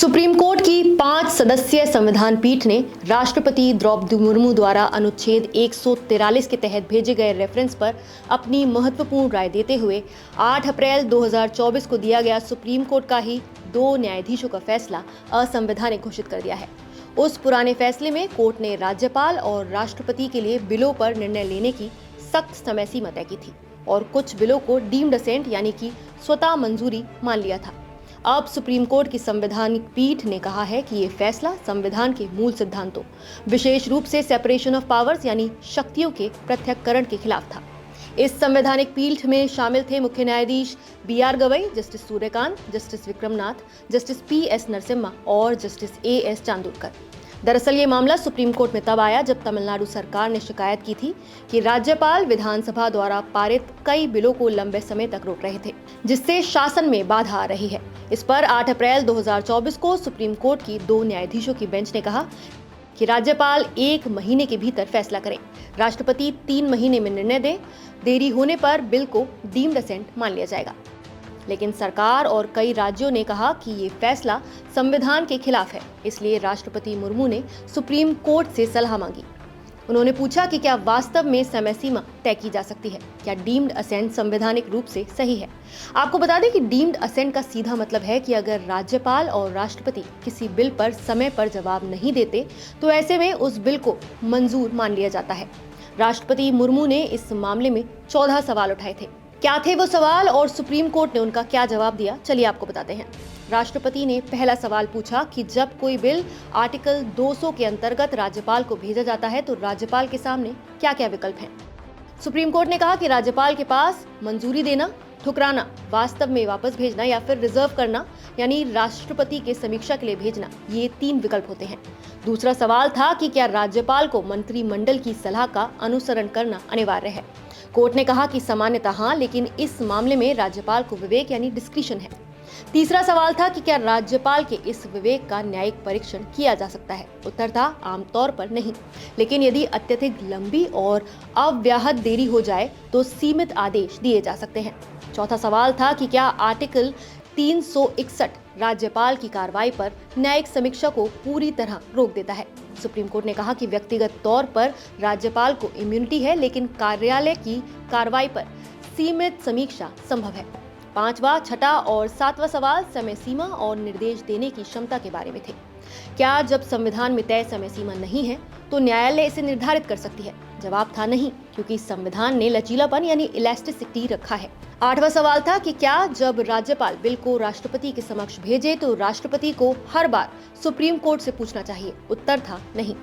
Supreme court की 5 सदस्यीय संविधान पीठ ने राष्ट्रपति द्रौपदी मुर्मू द्वारा अनुच्छेद 143 के तहत भेजे गए रेफरेंस पर अपनी महत्वपूर्ण राय देते हुए 8 अप्रैल 2024 को दिया गया सुप्रीम कोर्ट का ही 2 न्यायाधीशों का फैसला असंवैधानिक घोषित कर दिया है। उस पुराने फैसले में कोर्ट ने राज्यपाल और राष्ट्रपति के लिए बिलों पर निर्णय लेने की सख्त समय सीमा तय की थी और कुछ बिलों को डीम्ड असेंट यानी कि स्वतः मंजूरी मान लिया था। अब सुप्रीम कोर्ट की संवैधानिक पीठ ने कहा है कि ये फैसला संविधान के मूल सिद्धांतों, विशेष रूप से सेपरेशन ऑफ पावर्स यानी शक्तियों के पृथक्करण के खिलाफ था। इस संवैधानिक पीठ में शामिल थे मुख्य न्यायाधीश BR Gavai, justice Suryakant, justice Vikram Nath, justice PS Narasimha और जस्टिस AS चांदोरकर। दरअसल ये मामला सुप्रीम कोर्ट में तब आया जब तमिलनाडु सरकार ने शिकायत की थी कि राज्यपाल विधानसभा द्वारा पारित कई बिलों को लंबे समय तक रोक रहे थे, जिससे शासन में बाधा आ रही है। इस पर 8 अप्रैल 2024 को सुप्रीम कोर्ट की 2 न्यायाधीशों की बेंच ने कहा कि राज्यपाल 1 महीने के भीतर फैसला करें, राष्ट्रपति 3 महीने में निर्णय दे, देरी होने पर बिल को डीम्ड असेंट मान लिया जाएगा। लेकिन सरकार और कई राज्यों ने कहा कि ये फैसला संविधान के खिलाफ है, इसलिए राष्ट्रपति मुर्मू ने सुप्रीम कोर्ट से सलाह मांगी। उन्होंने पूछा कि क्या वास्तव में समय सीमा तय की जा सकती है, क्या डीम्ड असेंट संवैधानिक रूप से सही है। आपको बता दें कि डीम्ड असेंट का सीधा मतलब है कि अगर राज्यपाल और राष्ट्रपति किसी बिल पर समय पर जवाब नहीं देते तो ऐसे में उस बिल को मंजूर मान लिया जाता है। राष्ट्रपति मुर्मू ने इस मामले में 14 सवाल उठाए थे। क्या थे वो सवाल और सुप्रीम कोर्ट ने उनका क्या जवाब दिया, चलिए आपको बताते हैं। राष्ट्रपति ने पहला सवाल पूछा कि जब कोई बिल आर्टिकल 200 के अंतर्गत राज्यपाल को भेजा जाता है तो राज्यपाल के सामने क्या क्या विकल्प हैं। सुप्रीम कोर्ट ने कहा कि राज्यपाल के पास मंजूरी देना, ठुकराना, वास्तव में वापस भेजना या फिर रिजर्व करना यानी राष्ट्रपति के समीक्षा के लिए भेजना, ये 3 विकल्प होते हैं। दूसरा सवाल था कि क्या राज्यपाल को मंत्रिमंडल की सलाह का अनुसरण करना अनिवार्य है। कोर्ट ने कहा कि सामान्यतः हाँ, लेकिन इस मामले में राज्यपाल को विवेक यानी डिस्क्रिशन है। तीसरा सवाल था कि क्या राज्यपाल के इस विवेक का न्यायिक परीक्षण किया जा सकता है। उत्तर था आमतौर पर नहीं, लेकिन यदि अत्यधिक लंबी और अव्याहत देरी हो जाए तो सीमित आदेश दिए जा सकते हैं। चौथा सवाल था कि क्या आर्टिकल 361 राज्यपाल की कार्रवाई पर न्यायिक समीक्षा को पूरी तरह रोक देता है। सुप्रीम कोर्ट ने कहा कि व्यक्तिगत तौर पर राज्यपाल को इम्यूनिटी है, लेकिन कार्यालय की कार्रवाई पर सीमित समीक्षा संभव है। 5वां, 6वां और 7वां सवाल समय सीमा और निर्देश देने की क्षमता के बारे में थे। क्या जब संविधान में तय समय सीमा नहीं है तो न्यायालय इसे निर्धारित कर सकती है? जवाब था नहीं, क्योंकि संविधान ने लचीलापन यानी इलास्टिसिटी रखा है। 8वां सवाल था कि क्या जब राज्यपाल बिल को राष्ट्रपति के समक्ष भेजे तो राष्ट्रपति को हर बार सुप्रीम कोर्ट से पूछना चाहिए? उत्तर था नहीं।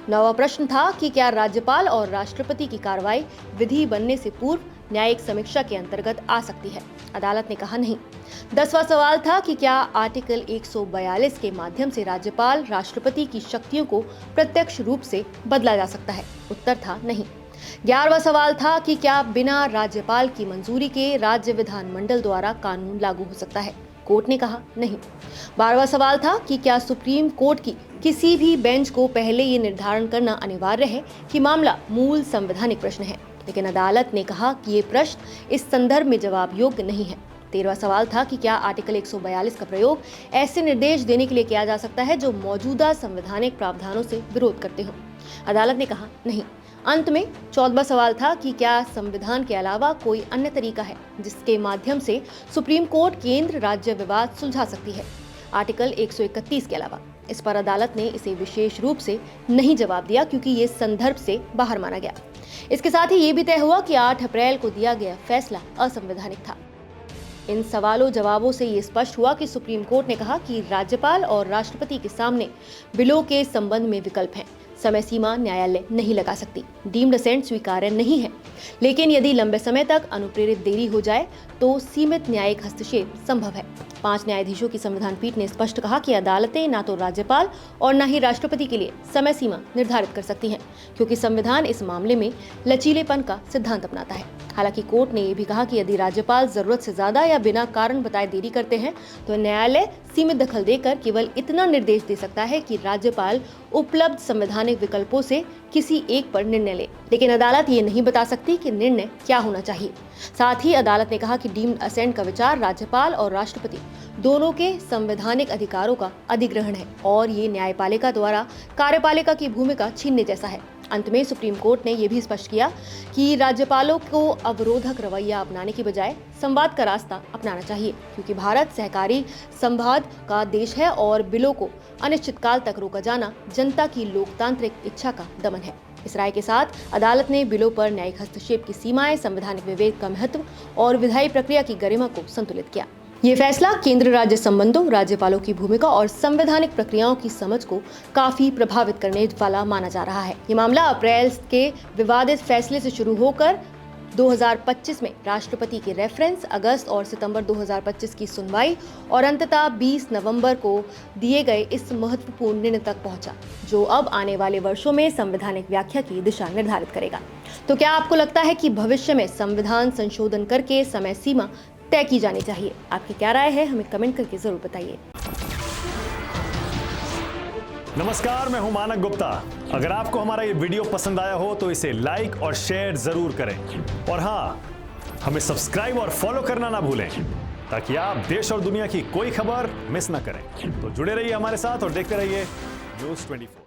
9वां प्रश्न था कि क्या राज्यपाल और राष्ट्रपति की कार्रवाई विधि बनने से पूर्व न्यायिक समीक्षा के अंतर्गत आ सकती है? अदालत ने कहा नहीं। 10वां सवाल था कि क्या आर्टिकल 142 के माध्यम से राज्यपाल राष्ट्रपति की शक्तियों को प्रत्यक्ष रूप से बदला जा सकता है? उत्तर था नहीं। 11वां सवाल था कि क्या बिना राज्यपाल की मंजूरी के राज्य विधानमंडल द्वारा कानून लागू हो सकता है? कोर्ट ने कहा नहीं। 12वां सवाल था कि क्या सुप्रीम कोर्ट की किसी भी बेंच को पहले ये निर्धारण करना अनिवार्य है कि मामला मूल संवैधानिक प्रश्न है, लेकिन अदालत ने कहा कि ये प्रश्न इस संदर्भ में जवाब योग्य नहीं है। 13वां सवाल था कि क्या आर्टिकल 142 का प्रयोग ऐसे निर्देश देने के लिए किया जा सकता है जो मौजूदा संवैधानिक प्रावधानों से विरोध करते हो? अदालत ने कहा नहीं। अंत में 14वां सवाल था कि क्या संविधान के अलावा कोई अन्य तरीका है जिसके माध्यम से सुप्रीम कोर्ट केंद्र राज्य विवाद सुलझा सकती है, आर्टिकल 131 के अलावा? इस पर अदालत ने इसे विशेष रूप से नहीं जवाब दिया, क्योंकि ये संदर्भ से बाहर माना गया। इसके साथ ही ये भी तय हुआ कि 8 अप्रैल को दिया गया फैसला असंवैधानिक था। इन सवालों जवाबों से ये स्पष्ट हुआ कि सुप्रीम कोर्ट ने कहा कि राज्यपाल और राष्ट्रपति के सामने बिलों के संबंध में विकल्प हैं। समय सीमा न्यायालय नहीं लगा सकती, डीम्ड असेंट स्वीकार्य नहीं है, लेकिन यदि लंबे समय तक अनुप्रेरित देरी हो जाए तो सीमित न्यायिक हस्तक्षेप संभव है। 5 न्यायाधीशों की संविधान पीठ ने स्पष्ट कहा कि अदालतें ना तो राज्यपाल और न ही राष्ट्रपति के लिए समय सीमा निर्धारित कर सकती हैं, क्योंकि संविधान इस मामले में लचीलेपन का सिद्धांत अपनाता है। हालांकि कोर्ट ने यह भी कहा कि यदि राज्यपाल जरूरत से ज्यादा या बिना कारण बताए देरी करते हैं तो न्यायालय सीमित दखल देकर केवल इतना निर्देश दे सकता है कि राज्यपाल उपलब्ध संवैधानिक विकल्पों से किसी एक पर निर्णय ले, लेकिन अदालत ये नहीं बता सकती कि निर्णय क्या होना चाहिए। साथ ही अदालत ने कहा कि डीम्ड असेंट का विचार राज्यपाल और राष्ट्रपति दोनों के संवैधानिक अधिकारों का अधिग्रहण है और ये न्यायपालिका द्वारा कार्यपालिका की भूमिका छीनने जैसा है। अंत में सुप्रीम कोर्ट ने यह भी स्पष्ट किया कि राज्यपालों को अवरोधक रवैया अपनाने की बजाय संवाद का रास्ता अपनाना चाहिए, क्योंकि भारत सहकारी संवाद का देश है और बिलों को अनिश्चितकाल तक रोका जाना जनता की लोकतांत्रिक इच्छा का दमन है। इस राय के साथ अदालत ने बिलों पर न्यायिक हस्तक्षेप की सीमाएं, संवैधानिक विवेक का महत्व और विधायी प्रक्रिया की गरिमा को संतुलित किया। ये फैसला केंद्र राज्य संबंधों, राज्यपालों की भूमिका और संवैधानिक प्रक्रियाओं की समझ को काफी प्रभावित करने वाला माना जा रहा है। ये मामला अप्रैल के विवादित फैसले से शुरू होकर 2025 में राष्ट्रपति के रेफरेंस, अगस्त और सितंबर 2025 की सुनवाई और अंततः 20 नवंबर को दिए गए इस महत्वपूर्ण निर्णय तक पहुंचा, जो अब आने वाले वर्षों में संवैधानिक व्याख्या की दिशा निर्धारित करेगा। तो क्या आपको लगता है कि भविष्य में संविधान संशोधन करके समय सीमा तय की जानी चाहिए? आपकी क्या राय है, हमें कमेंट करके जरूर बताइए। नमस्कार, मैं हूं मानक गुप्ता। अगर आपको हमारा ये वीडियो पसंद आया हो तो इसे लाइक और शेयर जरूर करें और हाँ, हमें सब्सक्राइब और फॉलो करना ना भूलें ताकि आप देश और दुनिया की कोई खबर मिस ना करें। तो जुड़े रहिए हमारे साथ और देखते रहिए न्यूज़ 24।